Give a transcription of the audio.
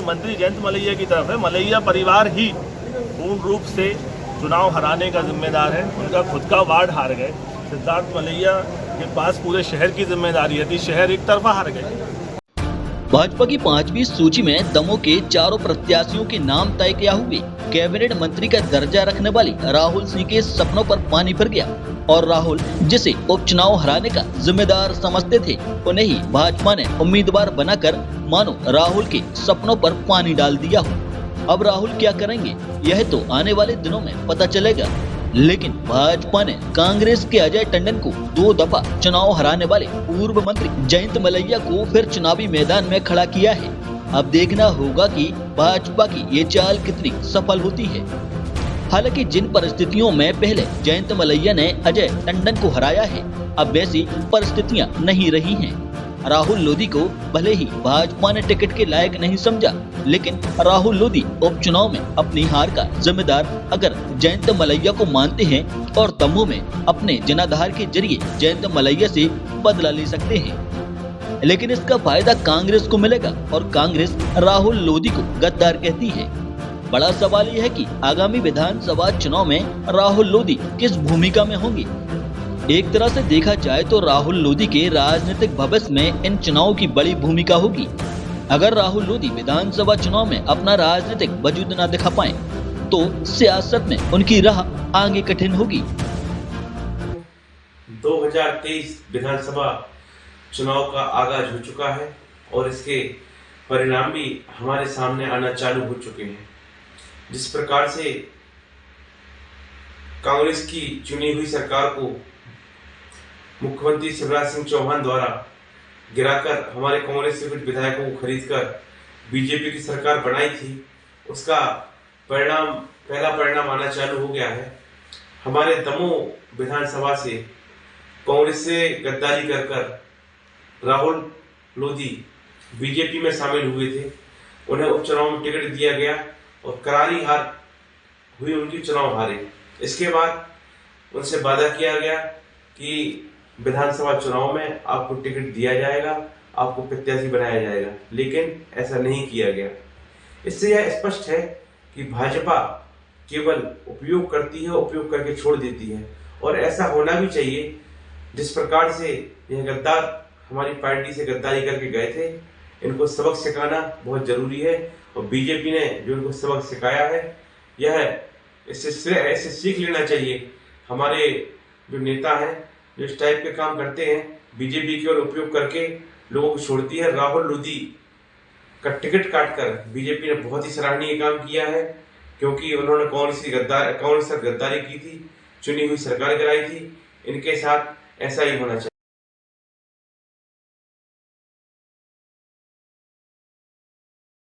मंत्री जयंत मलैया की तरफ है। मलैया परिवार ही पूर्ण रूप से चुनाव हराने का जिम्मेदार है। उनका खुद का वार्ड हार गए। सिद्धार्थ मलैया के पास पूरे शहर की जिम्मेदारी थी, शहर एक तरफा हार गए। भाजपा की 5वीं सूची में दमोह के चारों प्रत्याशियों के नाम तय किया हुए कैबिनेट मंत्री का दर्जा रखने वाली राहुल सिंह के सपनों पर पानी फिर गया और राहुल जिसे उपचुनाव हराने का जिम्मेदार समझते थे, उन्हें ही भाजपा ने उम्मीदवार बनाकर मानो राहुल के सपनों पर पानी डाल दिया हो। अब राहुल क्या करेंगे यह तो आने वाले दिनों में पता चलेगा, लेकिन भाजपा ने कांग्रेस के अजय टंडन को 2 दफा चुनाव हराने वाले पूर्व मंत्री जयंत मलैया को फिर चुनावी मैदान में खड़ा किया है। अब देखना होगा कि भाजपा की ये चाल कितनी सफल होती है। हालांकि जिन परिस्थितियों में पहले जयंत मलैया ने अजय टंडन को हराया है, अब वैसी परिस्थितियां नहीं रही हैं। राहुल लोधी को भले ही भाजपा ने टिकट के लायक नहीं समझा, लेकिन राहुल लोधी उपचुनाव में अपनी हार का जिम्मेदार अगर जयंत मलैया को मानते हैं और दमोह में अपने जनाधार के जरिए जयंत मलैया से बदला ले सकते हैं। लेकिन इसका फायदा कांग्रेस को मिलेगा और कांग्रेस राहुल लोधी को गद्दार कहती है। बड़ा सवाल यह है कि आगामी विधानसभा चुनाव में राहुल लोधी किस भूमिका में होंगे। एक तरह से देखा जाए तो राहुल लोधी के राजनीतिक भविष्य में इन चुनावों की बड़ी भूमिका होगी। अगर राहुल लोधी विधानसभा चुनाव में अपना राजनीतिक वजूद न दिखा पाए तो सियासत में उनकी राह आगे कठिन होगी। 2023 विधानसभा चुनाव का आगाज हो चुका है और इसके परिणाम भी हमारे सामने आना चालू हो चुके हैं। जिस प्रकार से कांग्रेस की चुनी हुई सरकार को मुख्यमंत्री शिवराज सिंह चौहान द्वारा गिराकर हमारे कांग्रेस के कुछ विधायकों को खरीदकर बीजेपी की सरकार बनाई थी, उसका पहला परिणाम आना चालू हो गया है। हमारे दमोह विधानसभा से कांग्रेस से गद्दारी कर राहुल लोधी बीजेपी में शामिल हुए थे। उन्हें उपचुनाव में टिकट दिया गया और करारी हार हुई, उनकी चुनाव हारे। इसके बाद उनसे वादा किया गया कि विधानसभा चुनाव में आपको टिकट दिया जाएगा, आपको प्रत्याशी बनाया जाएगा, लेकिन ऐसा नहीं किया गया। इससे यह स्पष्ट है कि भाजपा केवल उपयोग करती है, उपयोग करके छोड़ देती है और ऐसा होना भी चाहिए। जिस प्रकार से यह गद्दार हमारी पार्टी से गद्दारी करके गए थे, इनको सबक सिखाना बहुत जरूरी है और बीजेपी ने जो इनको सबक सिखाया है, यह इससे सीख लेना चाहिए। हमारे जो नेता हैं जो इस टाइप के काम करते हैं, बीजेपी की ओर उपयोग करके लोगों को छोड़ती है। राहुल लोधी का टिकट काटकर बीजेपी ने बहुत ही सराहनीय काम किया है, क्योंकि उन्होंने कांग्रेस से गद्दारी की थी, चुनी हुई सरकार गिराई थी। इनके साथ ऐसा ही होना चाहिए।